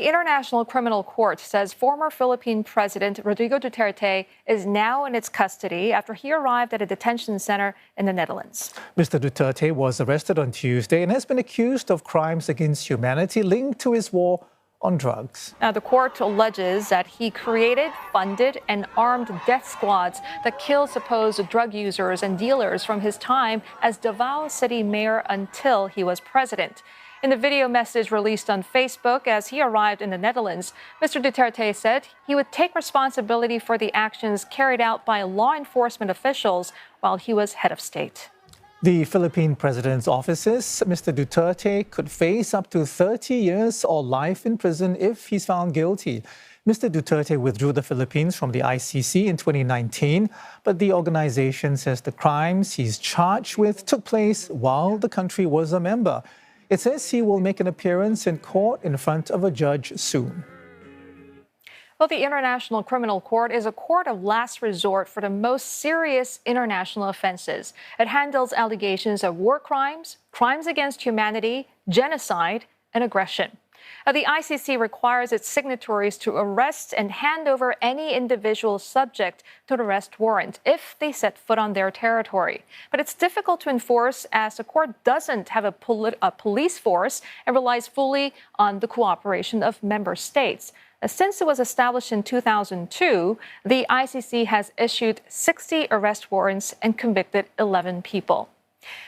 The International Criminal Court says former Philippine President Rodrigo Duterte is now in its custody after he arrived at a detention center in the Netherlands. Mr. Duterte was arrested on Tuesday and has been accused of crimes against humanity linked to his war on drugs. Now, the court alleges that he created, funded, and armed death squads that kill supposed drug users and dealers from his time as Davao City mayor until he was president. In the video message released on Facebook as he arrived in the Netherlands, Mr. Duterte said he would take responsibility for the actions carried out by law enforcement officials while he was head of state. The Philippine President's office says Mr. Duterte could face up to 30 years or life in prison if he's found guilty. Mr. Duterte withdrew the Philippines from the ICC in 2019, but the organization says the crimes he's charged with took place while the country was a member. It says he will make an appearance in court in front of a judge soon. Well, the International Criminal Court is a court of last resort for the most serious international offenses. It handles allegations of war crimes, crimes against humanity, genocide, and aggression. Now, the ICC requires its signatories to arrest and hand over any individual subject to an arrest warrant if they set foot on their territory. But it's difficult to enforce as the court doesn't have a police force and relies fully on the cooperation of member states. Since it was established in 2002, the ICC has issued 60 arrest warrants and convicted 11 people.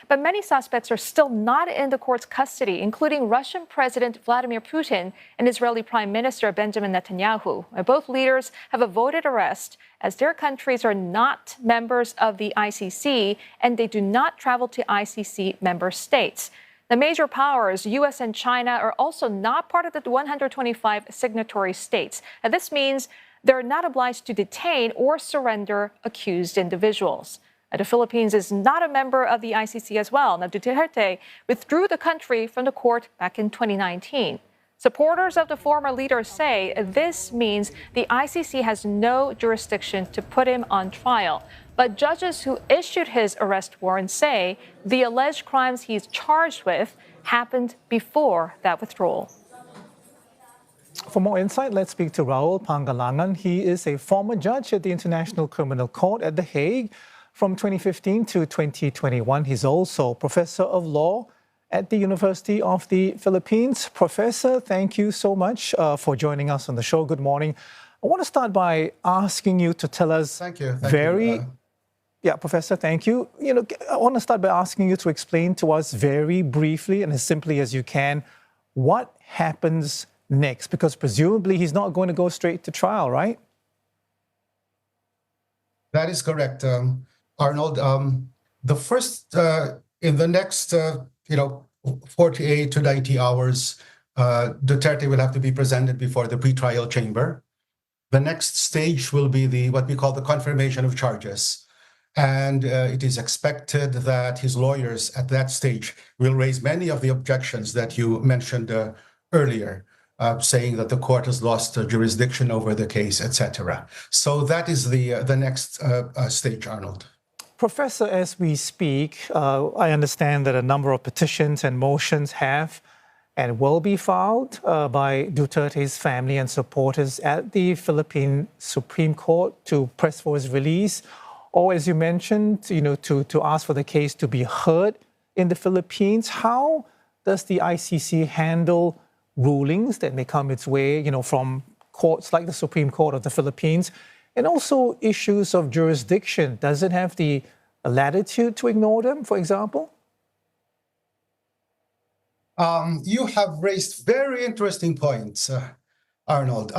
But many suspects are still not in the court's custody, including Russian President Vladimir Putin and Israeli Prime Minister Benjamin Netanyahu. Both leaders have avoided arrest as their countries are not members of the ICC and they do not travel to ICC member states. The major powers, U.S. and China, are also not part of the 125 signatory states. And this means they're not obliged to detain or surrender accused individuals. The Philippines is not a member of the ICC as well. Now, Duterte withdrew the country from the court back in 2019. Supporters of the former leader say this means the ICC has no jurisdiction to put him on trial. But judges who issued his arrest warrant say the alleged crimes he's charged with happened before that withdrawal. For more insight, let's speak to Raul Pangalangan. He is a former judge at the International Criminal Court at The Hague from 2015 to 2021. He's also professor of law at the University of the Philippines. Professor, thank you so much for joining us on the show. Good morning. I want to start by asking you to tell us Professor, thank you. I want to start by asking you to explain to us very briefly and as simply as you can what happens next, because presumably he's not going to go straight to trial, right? That is correct, Arnold. The first, in the next, 48 to 90 hours, Duterte will have to be presented before the pretrial chamber. The next stage will be what we call the confirmation of charges. And it is expected that his lawyers at that stage will raise many of the objections that you mentioned earlier, saying that the court has lost jurisdiction over the case, etc. So that is the next stage, Arnold. Professor, as we speak, I understand that a number of petitions and motions have and will be filed by Duterte's family and supporters at the Philippine Supreme Court to press for his release, or as you mentioned, to ask for the case to be heard in the Philippines. How does the ICC handle rulings that may come its way, from courts like the Supreme Court of the Philippines, and also issues of jurisdiction? Does it have the latitude to ignore them, for example? You have raised very interesting points, Arnold.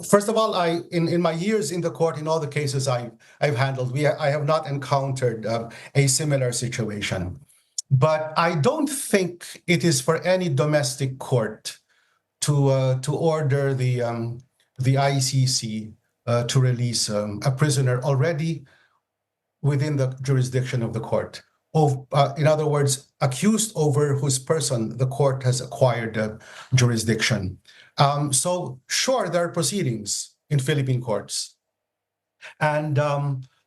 First of all, in my years in the court, in all the cases I've handled, I have not encountered a similar situation. But I don't think it is for any domestic court to order the ICC to release a prisoner already within the jurisdiction of the court. In other words, accused over whose person the court has acquired jurisdiction. So sure, there are proceedings in Philippine courts. And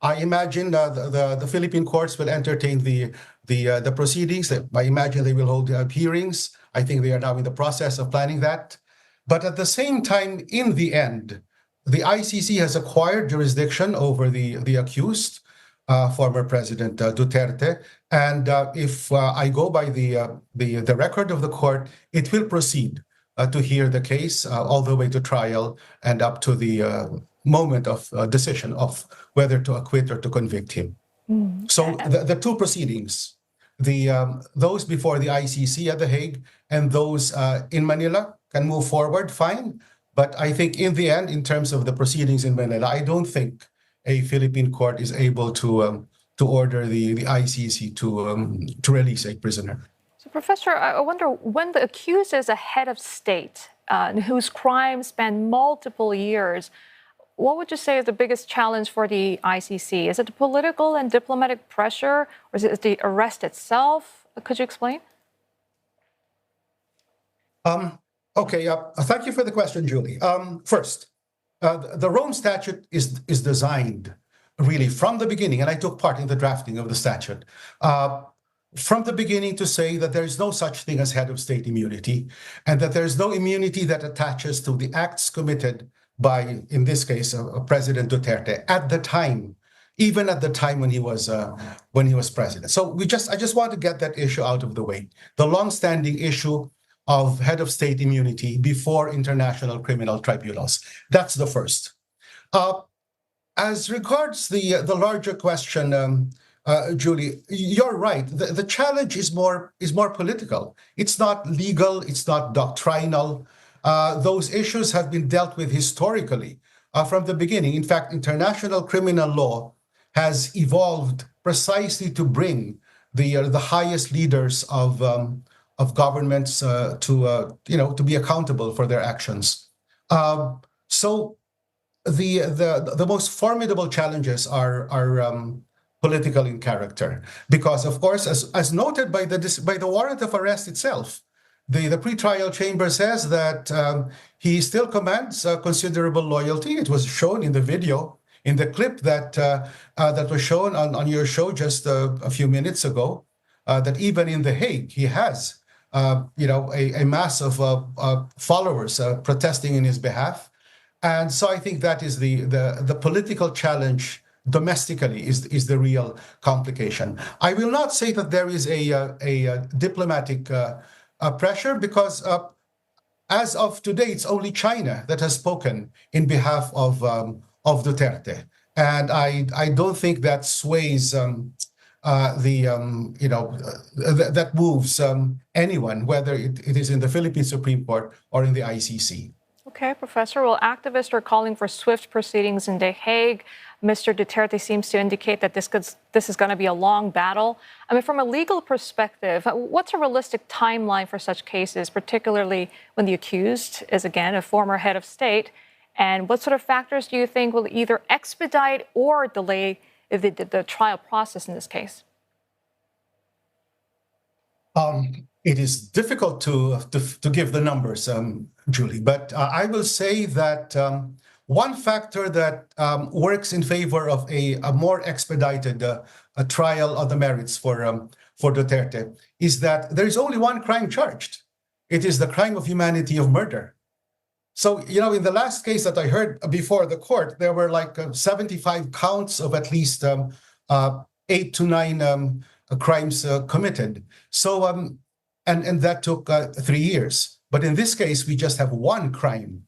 I imagine the Philippine courts will entertain the proceedings. I imagine they will hold hearings. I think they are now in the process of planning that. But at the same time, in the end, the ICC has acquired jurisdiction over the accused, former President Duterte. And if I go by the record of the court, it will proceed to hear the case all the way to trial and up to the moment of decision of whether to acquit or to convict him. So the two proceedings, those before the ICC at The Hague and those in Manila can move forward fine. But I think in the end, in terms of the proceedings in Manila, I don't think a Philippine court is able to order the ICC to release a prisoner. So, Professor, I wonder, when the accused is a head of state whose crimes span multiple years, what would you say is the biggest challenge for the ICC? Is it the political and diplomatic pressure, or is it the arrest itself? Could you explain? Okay, thank you for the question, Julie. First, the Rome Statute is designed really from the beginning, and I took part in the drafting of the statute, from the beginning to say that there is no such thing as head of state immunity, and that there is no immunity that attaches to the acts committed by, in this case, President Duterte at the time, even at the time when he was president. So I just want to get that issue out of the way. The long-standing issue of head of state immunity before international criminal tribunals. That's the first. As regards the larger question, Julie, you're right. The challenge is more political. It's not legal. It's not doctrinal. Those issues have been dealt with historically from the beginning. In fact, international criminal law has evolved precisely to bring the highest leaders of governments to be accountable for their actions. So the most formidable challenges are political in character, because of course, as noted by the warrant of arrest itself, the pretrial chamber says that he still commands considerable loyalty. It was shown in the video, in the clip that was shown on your show just a few minutes ago, that even in The Hague, he has a mass of followers protesting in his behalf. And so I think that is the political challenge domestically is the real complication. I will not say that there is a diplomatic pressure, because as of today, it's only China that has spoken in behalf of Duterte, and I don't think that sways that moves anyone, whether it is in the Philippine Supreme Court or in the ICC. Okay, Professor. Well, activists are calling for swift proceedings in The Hague. Mr. Duterte seems to indicate that this is going to be a long battle. I mean, from a legal perspective, what's a realistic timeline for such cases, particularly when the accused is, again, a former head of state? And what sort of factors do you think will either expedite or delay the trial process in this case? It is difficult to give the numbers, Julie, but I will say that one factor that works in favor of a more expedited trial of the merits for Duterte is that there is only one crime charged. It is the crime of humanity of murder. So, in the last case that I heard before the court, there were like 75 counts of at least 8 to 9 crimes committed. So, and that took 3 years. But in this case, we just have one crime.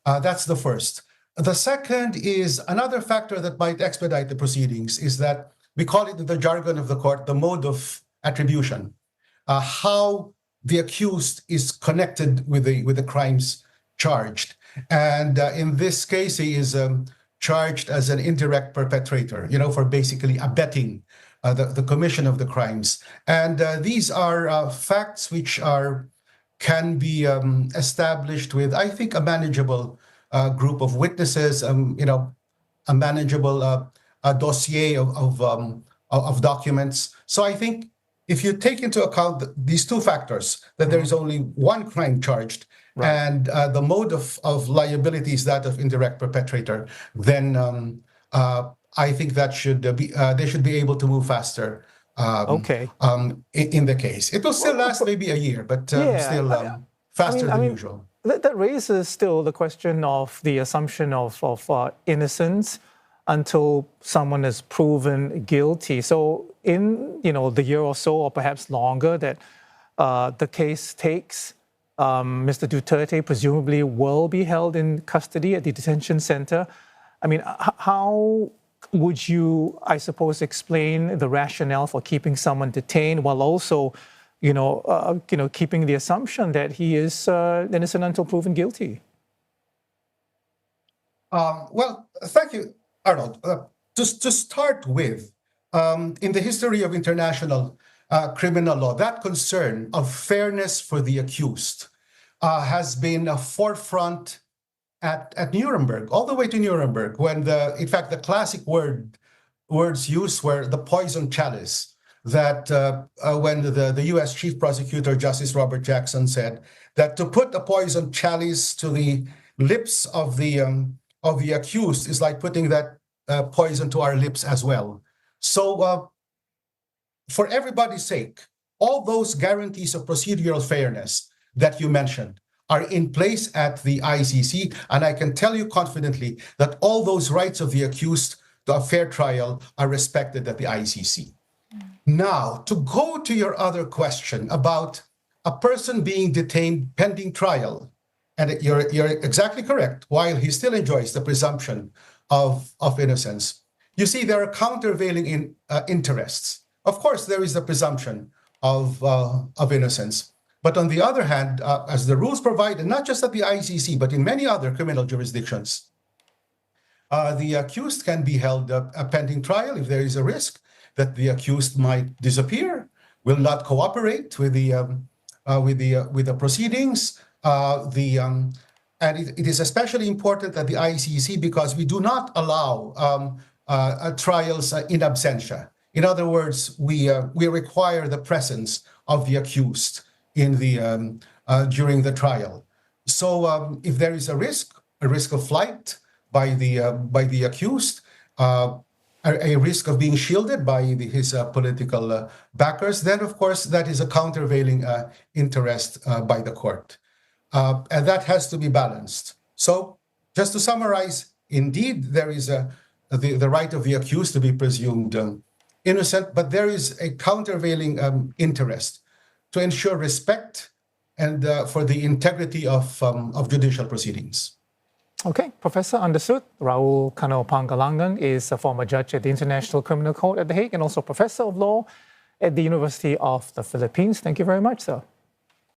That's the first. The second is another factor that might expedite the proceedings is that we call it in the jargon of the court, the mode of attribution, how the accused is connected with the crimes charged. And in this case, he is charged as an indirect perpetrator, for basically abetting the commission of the crimes. And these are facts which can be established with, I think, a manageable group of witnesses, a manageable dossier of documents. So I think if you take into account these two factors, that there is only one crime charged, right, and the mode of liability is that of indirect perpetrator, then I think that they should be able to move faster Okay. in the case. It will still last maybe a year, but still faster than usual. That raises still the question of the assumption of innocence until someone is proven guilty. So in the year or so, or perhaps longer, that the case takes, Mr. Duterte presumably will be held in custody at the detention center. I mean, how would you, I suppose, explain the rationale for keeping someone detained while also, keeping the assumption that he is innocent until proven guilty? Well, thank you, Arnold. To start with, in the history of international criminal law, that concern of fairness for the accused has been a forefront at Nuremberg, all the way to Nuremberg, when in fact, the classic words used were the poison chalice, that when the US Chief Prosecutor, Justice Robert Jackson, said that to put a poison chalice to the lips of the accused is like putting that poison to our lips as well. So for everybody's sake, all those guarantees of procedural fairness that you mentioned are in place at the ICC, and I can tell you confidently that all those rights of the accused to a fair trial are respected at the ICC. Now, to go to your other question about a person being detained pending trial, and you're exactly correct, while he still enjoys the presumption of innocence, you see there are countervailing interests. Of course, there is the presumption of innocence. But on the other hand, as the rules provide, and not just at the ICC, but in many other criminal jurisdictions, the accused can be held pending trial if there is a risk that the accused might disappear, will not cooperate with the proceedings. And it is especially important at the ICC because we do not allow trials in absentia. In other words, we require the presence of the accused in during the trial. So if there is a risk of flight by the accused, a risk of being shielded by his political backers, then of course that is a countervailing interest by the court, and that has to be balanced. So just to summarize, indeed there is the right of the accused to be presumed innocent, but there is a countervailing interest to ensure respect and for the integrity of judicial proceedings. Okay, Professor, understood. Raul Pangalangan is a former judge at the International Criminal Court at The Hague and also professor of law at the University of the Philippines. Thank you very much, sir.